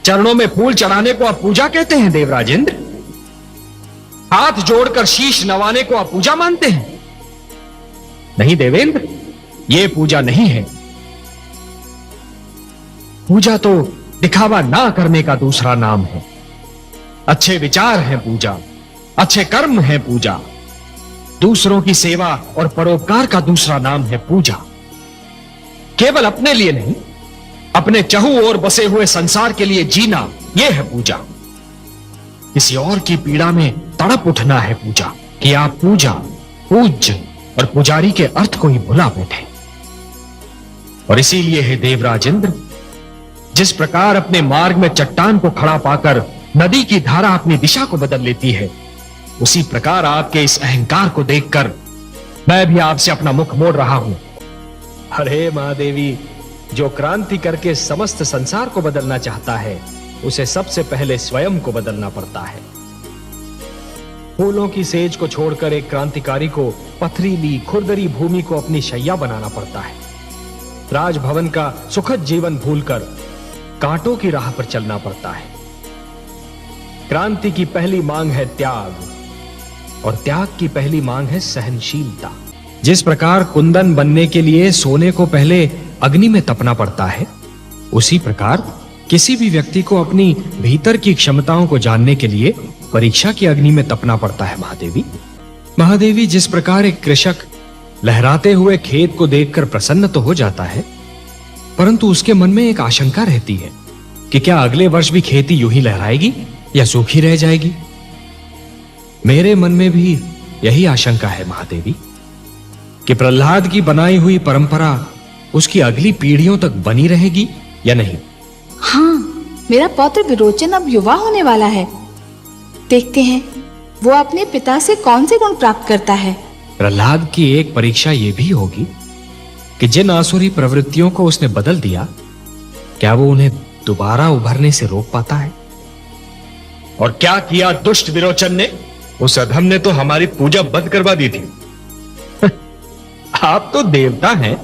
चरणों में फूल चढ़ाने को आप पूजा कहते हैं देवराजेंद्र? हाथ जोड़कर शीश नवाने को आप पूजा मानते हैं? नहीं देवेंद्र, यह पूजा नहीं है। पूजा तो दिखावा ना करने का दूसरा नाम है। अच्छे विचार हैं पूजा, अच्छे कर्म है पूजा। दूसरों की सेवा और परोपकार का दूसरा नाम है पूजा। केवल अपने लिए नहीं, अपने चहु ओर बसे हुए संसार के लिए जीना, यह है पूजा। किसी और की पीड़ा में तड़प उठना है पूजा। कि आप पूजा, पूज्य और पुजारी के अर्थ को ही भुला बैठे। और इसीलिए है देवराजेंद्र, जिस प्रकार अपने मार्ग में चट्टान को खड़ा पाकर नदी की धारा अपनी दिशा को बदल लेती है, उसी प्रकार आपके इस अहंकार को देखकर मैं भी आपसे अपना मुख मोड़ रहा हूं। अरे महादेवी, जो क्रांति करके समस्त संसार को बदलना चाहता है, उसे सबसे पहले स्वयं को बदलना पड़ता है। फूलों की सेज को छोड़कर एक क्रांतिकारी को पथरीली खुरदरी भूमि को अपनी शैया बनाना पड़ता है। राजभवन का सुखद जीवन भूलकर कांटों की राह पर चलना पड़ता है। क्रांति की पहली मांग है त्याग, और त्याग की पहली मांग है सहनशीलता। जिस प्रकार कुंदन बनने के लिए सोने को पहले अग्नि में तपना पड़ता है, उसी प्रकार किसी भी व्यक्ति को अपनी भीतर की क्षमताओं को जानने के लिए परीक्षा की अग्नि में तपना पड़ता है। महादेवी, जिस प्रकार एक कृषक लहराते हुए खेत को देखकर प्रसन्न तो हो जाता है, परंतु उसके मन में एक आशंका रहती है कि क्या अगले वर्ष भी खेती यूं ही लहराएगी या सूखी रह जाएगी। मेरे मन में भी यही आशंका है महादेवी, कि प्रहलाद की बनाई हुई परंपरा उसकी अगली पीढ़ियों तक बनी रहेगी या नहीं। हाँ, मेरा पौत्र विरोचन अब युवा होने वाला है। देखते हैं वो अपने पिता से कौन से गुण प्राप्त करता है। प्रहलाद की एक परीक्षा यह भी होगी कि जिन आसुरी प्रवृत्तियों को उसने बदल दिया, क्या वो उन्हें दोबारा उभरने से रोक पाता है। और क्या किया दुष्ट विरोचन ने? उस अधम ने तो हमारी पूजा बंद करवा दी थी। आप तो देवता हैं,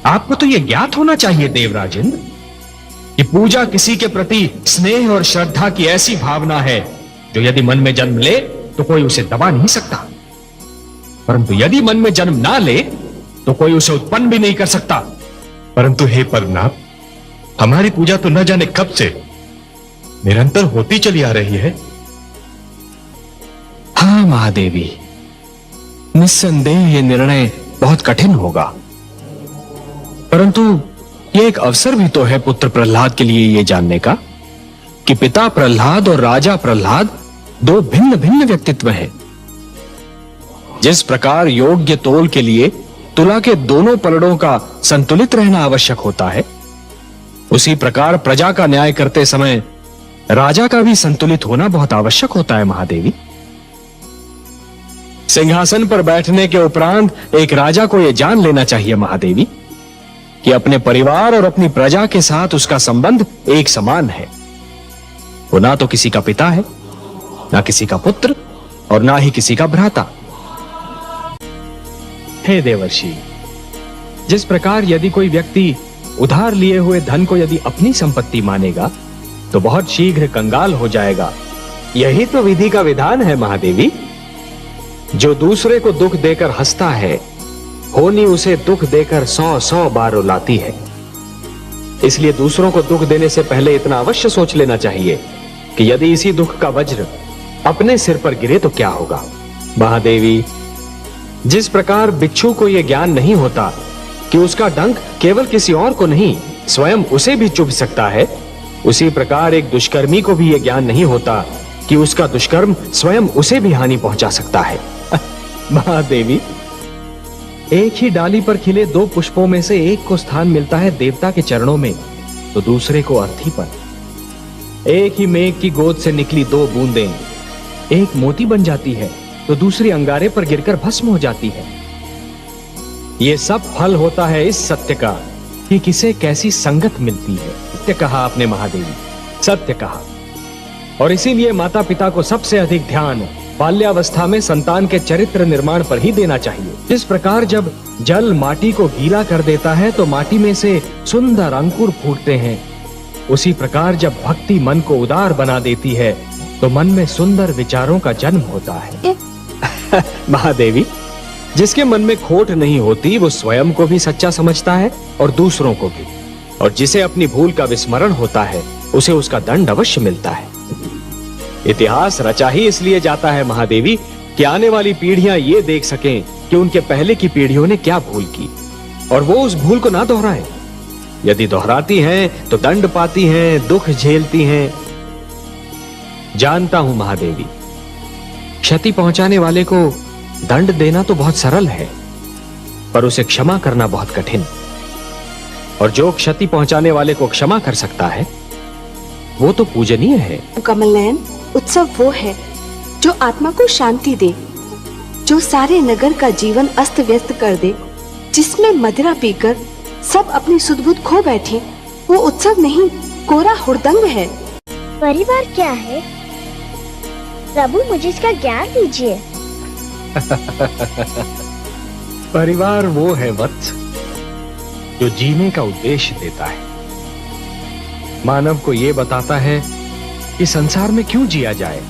आपको तो यह ज्ञात होना चाहिए देवराजेंद्र, कि पूजा किसी के प्रति स्नेह और श्रद्धा की ऐसी भावना है जो यदि मन में जन्म ले तो कोई उसे दबा नहीं सकता, परंतु यदि मन में जन्म ना ले तो कोई उसे उत्पन्न भी नहीं कर सकता। परंतु हे पद्मनाभ, हमारी पूजा तो न जाने कब से निरंतर होती चली आ रही है। हाँ महादेवी, निस्संदेह यह निर्णय बहुत कठिन होगा, परंतु यह एक अवसर भी तो है पुत्र प्रहलाद के लिए यह जानने का कि पिता प्रहलाद और राजा प्रहलाद दो भिन्न भिन्न व्यक्तित्व हैं। जिस प्रकार योग्य तोल के लिए तुला के दोनों पलड़ों का संतुलित रहना आवश्यक होता है, उसी प्रकार प्रजा का न्याय करते समय राजा का भी संतुलित होना बहुत आवश्यक होता है। महादेवी, सिंहासन पर बैठने के उपरांत एक राजा को यह जान लेना चाहिए महादेवी, कि अपने परिवार और अपनी प्रजा के साथ उसका संबंध एक समान है। वो ना तो किसी का पिता है, ना किसी का पुत्र, और ना ही किसी का भ्राता। हे देवर्षि, जिस प्रकार यदि कोई व्यक्ति उधार लिए हुए धन को यदि अपनी संपत्ति मानेगा तो बहुत शीघ्र कंगाल हो जाएगा। यही तो विधि का विधान है महादेवी। जो दूसरे को दुख देकर हंसता है, होनी उसे दुख देकर 100 बार रुलाती है। इसलिए दूसरों को दुख देने से पहले इतना अवश्य सोच लेना चाहिए कि यदि इसी दुख का वज्र अपने सिर पर गिरे तो क्या होगा। महादेवी, जिस प्रकार बिच्छू को यह ज्ञान नहीं होता कि उसका डंक केवल किसी और को नहीं स्वयं उसे भी चुभ सकता है, उसी प्रकार एक दुष्कर्मी को भी यह ज्ञान नहीं होता कि उसका दुष्कर्म स्वयं उसे भी हानि पहुंचा सकता है। महादेवी, एक ही डाली पर खिले दो पुष्पों में से एक को स्थान मिलता है देवता के चरणों में, तो दूसरे को अर्थी पर। एक ही मेघ की गोद से निकली दो बूंदें एक मोती बन जाती है, तो दूसरी अंगारे पर गिरकर भस्म हो जाती है। यह सब फल होता है इस सत्य का कि किसे कैसी संगत मिलती है। सत्य कहा आपने महादेवी, सत्य कहा। और इसीलिए माता पिता को सबसे अधिक ध्यान बाल्यावस्था में संतान के चरित्र निर्माण पर ही देना चाहिए। जिस प्रकार जब जल माटी को गीला कर देता है तो माटी में से सुंदर अंकुर फूटते हैं, उसी प्रकार जब भक्ति मन को उदार बना देती है तो मन में सुंदर विचारों का जन्म होता है। महादेवी, जिसके मन में खोट नहीं होती वो स्वयं को भी सच्चा समझता है और दूसरों को भी, और जिसे अपनी भूल का विस्मरण होता है उसे उसका दंड अवश्य मिलता है। इतिहास रचा ही इसलिए जाता है महादेवी कि आने वाली पीढ़ियां ये देख सकें कि उनके पहले की पीढ़ियों ने क्या भूल की और वो उस भूल को ना दोहराएं। यदि दोहराती हैं तो दंड पाती हैं, दुख झेलती हैं। जानता हूं महादेवी, क्षति पहुंचाने वाले को दंड देना तो बहुत सरल है, पर उसे क्षमा करना बहुत कठिन। और जो क्षति पहुंचाने वाले को क्षमा कर सकता है वो तो पूजनीय है। कमल नयन, उत्सव वो है जो आत्मा को शांति दे, जो सारे नगर का जीवन अस्त व्यस्त कर दे, जिसमें मदिरा पीकर सब अपनी सुध-बुध खो बैठे, वो उत्सव नहीं, कोरा हुड़दंग है। परिवार क्या है? प्रभु, मुझे इसका ज्ञान दीजिए। परिवार वो है वत्स जो जीने का उद्देश्य देता है, मानव को ये बताता है कि संसार में क्यों जिया जाए,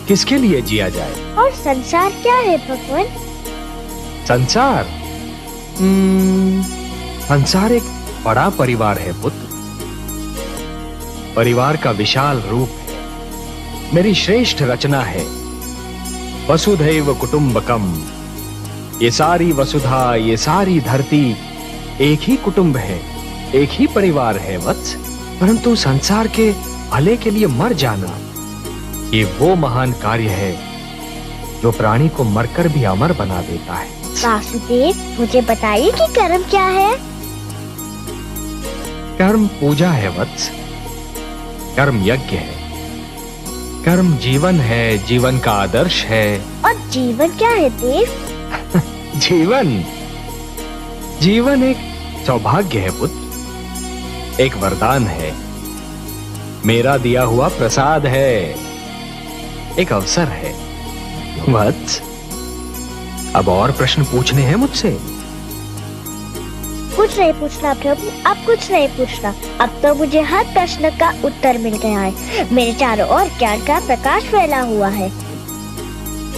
किसके लिए जिया जाए। और संसार क्या है भगवान? संसार संसार एक बड़ा परिवार है पुत्र। परिवार का विशाल रूप है, मेरी श्रेष्ठ रचना है। वसुधैव कुटुंबकम, ये सारी वसुधा, ये सारी धरती एक ही कुटुंब है, एक ही परिवार है वत्स। परंतु संसार के भले के लिए मर जाना, ये वो महान कार्य है जो प्राणी को मरकर भी अमर बना देता है। वासुदेव, मुझे बताइए कि कर्म क्या है? कर्म पूजा है वत्स, कर्म यज्ञ है, कर्म जीवन है, जीवन का आदर्श है। और जीवन क्या है देव? जीवन एक सौभाग्य है पुत्र, एक वरदान है, मेरा दिया हुआ प्रसाद है, एक अवसर है। वत्स, अब और प्रश्न पूछने हैं मुझसे? कुछ नहीं पूछना प्रभु, अब कुछ नहीं पूछना। अब तो मुझे हर प्रश्न का उत्तर मिल गया है। मेरे चारों ओर ज्ञान का प्रकाश फैला हुआ है।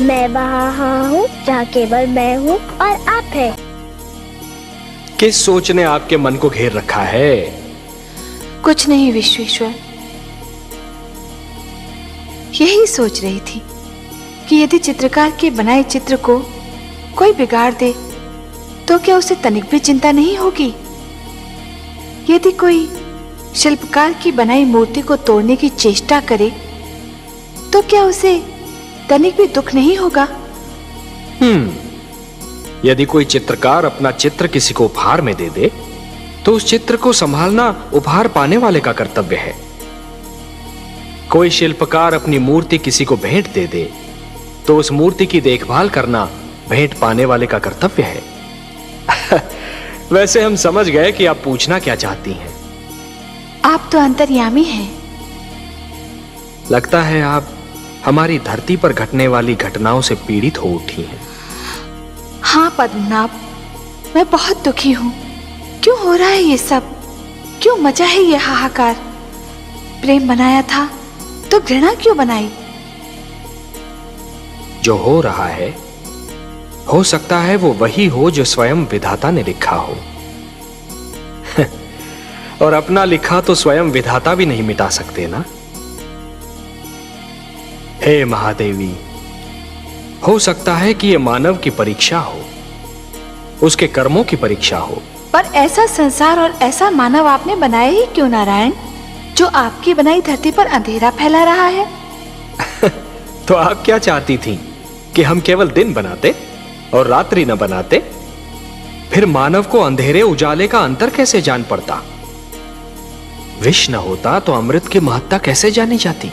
मैं वहाँ हूँ जहाँ केवल मैं हूँ और आप है। किस सोच ने आपके मन को घेर रखा है? कुछ नहीं विश्वेश्वर, यही सोच रही थी कि यदि चित्रकार के बनाए चित्र को कोई बिगाड़ दे तो क्या उसे तनिक भी चिंता नहीं होगी? यदि कोई शिल्पकार की बनाई मूर्ति को तोड़ने की चेष्टा करे तो क्या उसे तनिक भी दुख नहीं होगा? यदि कोई चित्रकार अपना चित्र किसी को उपहार में दे दे तो उस चित्र को संभालना उपहार पाने वाले का कर्तव्य है। कोई शिल्पकार अपनी मूर्ति किसी को भेंट दे दे तो उस मूर्ति की देखभाल करना भेंट पाने वाले का कर्तव्य है। वैसे हम समझ गए कि आप पूछना क्या चाहती हैं। आप तो अंतर्यामी हैं। लगता है आप हमारी धरती पर घटने वाली घटनाओं से पीड़ित हो उठी हैं। हाँ पद्मनाभ, मैं बहुत दुखी हूँ। क्यों हो रहा है ये सब? क्यों मचा है ये हाहाकार? प्रेम बनाया था तो घृणा क्यों बनाई? जो हो रहा है हो सकता है वो वही हो जो स्वयं विधाता ने लिखा हो। और अपना लिखा तो स्वयं विधाता भी नहीं मिटा सकते ना। हे महादेवी, हो सकता है कि ये मानव की परीक्षा हो, उसके कर्मों की परीक्षा हो। पर ऐसा संसार और ऐसा मानव आपने बनाया ही क्यों नारायण, जो आपकी बनाई धरती पर अंधेरा फैला रहा है? तो आप क्या चाहती थीं कि हम केवल दिन बनाते और रात्रि न बनाते? फिर मानव को अंधेरे उजाले का अंतर कैसे जान पड़ता? विष न होता तो अमृत की महत्ता कैसे जानी जाती?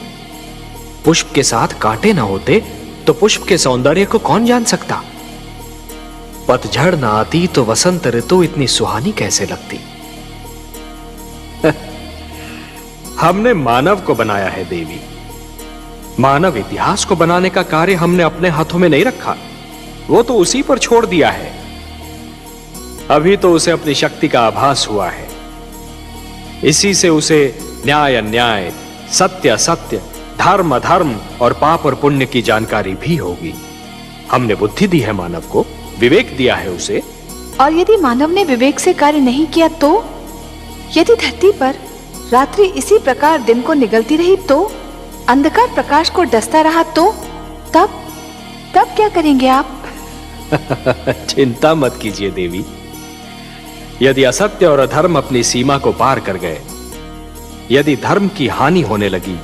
पुष्प के साथ कांटे न होते तो पुष्प के सौंदर्य को कौन जान सकता? पतझड़ न आती तो वसंत ऋतु इतनी सुहानी कैसे लगती? हमने मानव को बनाया है देवी। मानव इतिहास को बनाने का कार्य हमने अपने हाथों में नहीं रखा, वो तो उसी पर छोड़ दिया है। अभी तो उसे अपनी शक्ति का आभास हुआ है, इसी से उसे न्याय अन्याय, सत्य असत्य, धर्म अधर्म और पाप और पुण्य की जानकारी भी होगी। हमने बुद्धि दी है मानव को, विवेक दिया है उसे। और यदि मानव ने विवेक से कार्य नहीं किया तो, यदि धरती पर रात्रि इसी प्रकार दिन को निगलती रही तो, अंधकार प्रकाश को डसता रहा तो, तब क्या करेंगे आप? चिंता मत कीजिए देवी। यदि असत्य और अधर्म अपनी सीमा को पार कर गए, यदि धर्म की हानि होने लगी,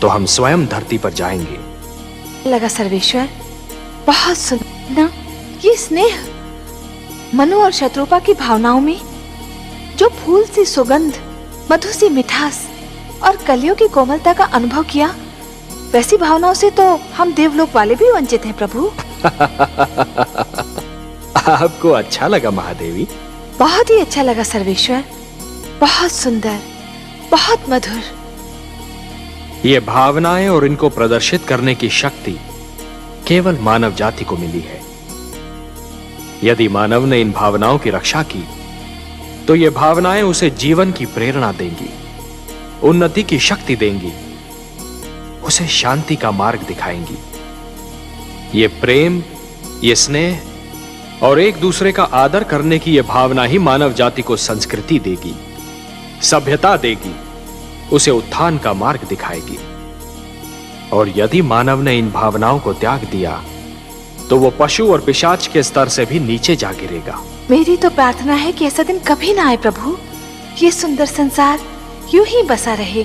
तो हम स्वयं धरती पर जाएंगे। लगा सर्वेश्वर, बहुत सुंदर ना ये स्नेह। मनु और शत्रुपा की भावनाओं में जो फूल सी सुगंध, मधु सी मिठास और कलियों की कोमलता का अनुभव किया, वैसी भावनाओं से तो हम देवलोक वाले भी वंचित हैं प्रभु। आपको अच्छा लगा महादेवी? बहुत ही अच्छा लगा सर्वेश्वर, बहुत सुंदर, बहुत मधुर। ये भावनाएं और इनको प्रदर्शित करने की शक्ति केवल मानव जाति को मिली है। यदि मानव ने इन भावनाओं की रक्षा की, तो ये भावनाएं उसे जीवन की प्रेरणा देंगी, उन्नति की शक्ति देंगी, उसे शांति का मार्ग दिखाएंगी। ये प्रेम, ये स्नेह और एक दूसरे का आदर करने की ये भावना ही मानव जाति को संस्कृति देगी, सभ्यता देगी, उसे उत्थान का मार्ग दिखाएगी। और यदि मानव ने इन भावनाओं को त्याग दिया, तो वो पशु और पिशाच के स्तर से भी नीचे जा गिरेगा। मेरी तो प्रार्थना है कि ऐसा दिन कभी ना आए प्रभु। ये सुंदर संसार यूं ही बसा रहे,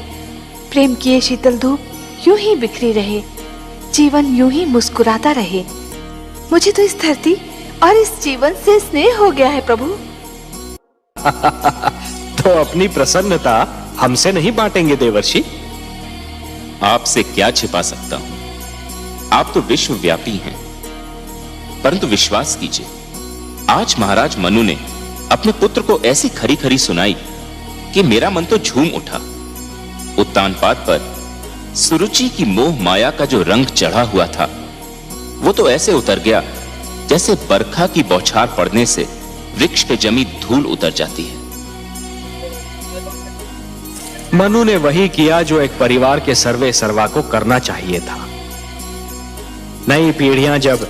प्रेम की ये शीतल धूप यूं ही बिखरी रहे, जीवन यूं ही मुस्कुराता रहे। मुझे तो इस धरती और इस जीवन से स्नेह हो गया है प्रभु। तो अपनी प्रसन्नता हमसे नहीं बांटेंगे देवर्षि? आपसे क्या छिपा सकता हूं? आप तो विश्वव्यापी हैं। परंतु विश्वास कीजिए, आज महाराज मनु ने अपने पुत्र को ऐसी खरी खरी सुनाई कि मेरा मन तो झूम उठा। उत्तानपाद पर सुरुचि की मोह माया का जो रंग चढ़ा हुआ था, वो तो ऐसे उतर गया जैसे बरखा की बौछार पड़ने से वृक्ष पे जमी धूल उतर जाती है। मनु ने वही किया जो एक परिवार के सर्वे सर्वा को करना चाहिए था। नई पीढ़ियां जब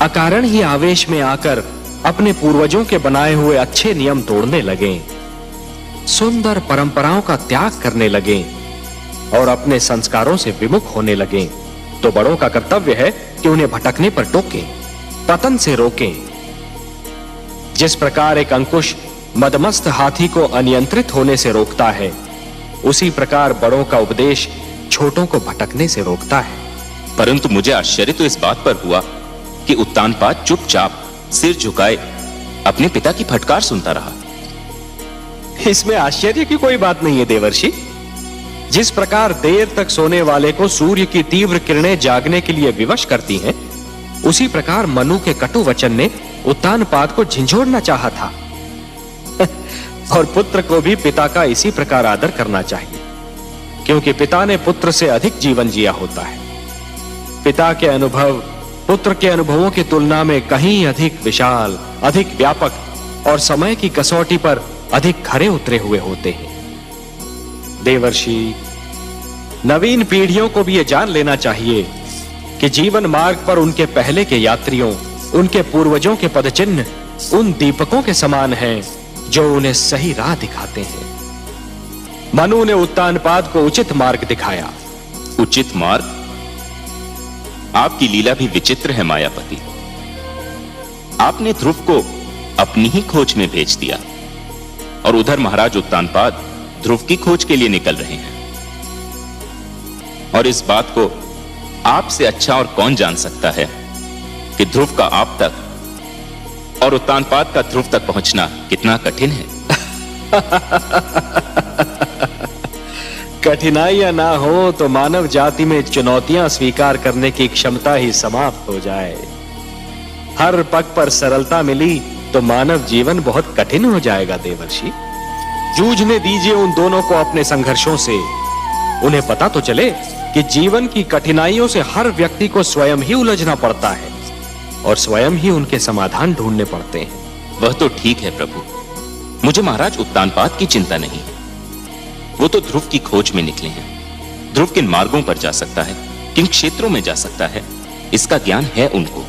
अकारण ही आवेश में आकर अपने पूर्वजों के बनाए हुए अच्छे नियम तोड़ने लगे, सुंदर परंपराओं का त्याग करने लगे और अपने संस्कारों से विमुख होने लगे, तो बड़ों का कर्तव्य है कि उन्हें भटकने पर टोकें, पतन से रोकें। जिस प्रकार एक अंकुश मदमस्त हाथी को अनियंत्रित होने से रोकता है, उसी प्रकार बड़ों का उपदेश छोटों को भटकने से रोकता है। परंतु मुझे आश्चर्य तो इस बात पर हुआ कि उत्तानपाद चुपचाप सिर झुकाए अपने पिता की फटकार सुनता रहा। इसमें आश्चर्य की कोई बात नहीं है देवर्षि। जिस प्रकार देर तक सोने वाले को सूर्य की तीव्र किरणें जागने के लिए विवश करती हैं, उसी प्रकार मनु के कटु वचन ने उत्तानपाद को झिंझोड़ना चाहा था। और पुत्र को भी पिता का इसी प्रकार आदर करना चाहिए, क्योंकि पिता ने पुत्र से अधिक जीवन जिया होता है। पिता के अनुभव पुत्र के अनुभवों की तुलना में कहीं अधिक विशाल, अधिक व्यापक और समय की कसौटी पर अधिक खरे उतरे हुए होते हैं। देवर्षि, नवीन पीढ़ियों को भी यह जान लेना चाहिए कि जीवन मार्ग पर उनके पहले के यात्रियों, उनके पूर्वजों के पदचिन्ह उन दीपकों के समान हैं जो उन्हें सही राह दिखाते हैं। मनु ने उत्तानपाद को उचित मार्ग दिखाया। उचित मार्ग? आपकी लीला भी विचित्र है मायापति। आपने ध्रुव को अपनी ही खोज में भेज दिया और उधर महाराज उत्तानपाद ध्रुव की खोज के लिए निकल रहे हैं। और इस बात को आपसे अच्छा और कौन जान सकता है कि ध्रुव का आप तक और उत्तानपाद का ध्रुव तक पहुंचना कितना कठिन है। कठिनाइयां ना हो तो मानव जाति में चुनौतियां स्वीकार करने की क्षमता ही समाप्त हो जाए। हर पग पर सरलता मिली तो मानव जीवन बहुत कठिन हो जाएगा देवर्षि। जूझने दीजिए उन दोनों को अपने संघर्षों से। उन्हें पता तो चले कि जीवन की कठिनाइयों से हर व्यक्ति को स्वयं ही उलझना पड़ता है और स्वयं ही उनके समाधान ढूंढने पड़ते हैं। वह तो ठीक है प्रभु, मुझे महाराज उत्तानपाद की चिंता नहीं। वो तो ध्रुव की खोज में निकले हैं। ध्रुव किन मार्गों पर जा सकता है, किन क्षेत्रों में जा सकता है, इसका ज्ञान है उनको।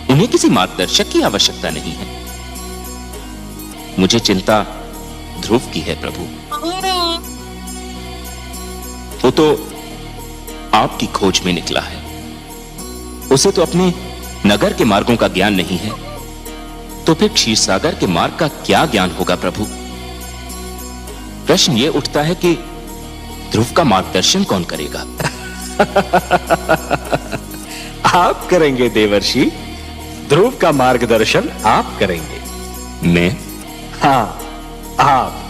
उन्हें किसी मार्गदर्शक की आवश्यकता नहीं है। मुझे चिंता ध्रुव की है प्रभु। वो तो आपकी खोज में निकला है। उसे तो अपने नगर के मार्गों का ज्ञान नहीं है, तो फिर क्षीरसागर के मार्ग का क्या ज्ञान होगा प्रभु? प्रश्न यह उठता है कि ध्रुव का मार्गदर्शन कौन करेगा? आप करेंगे देवर्षि, ध्रुव का मार्गदर्शन आप करेंगे। मैं? हाँ, आप।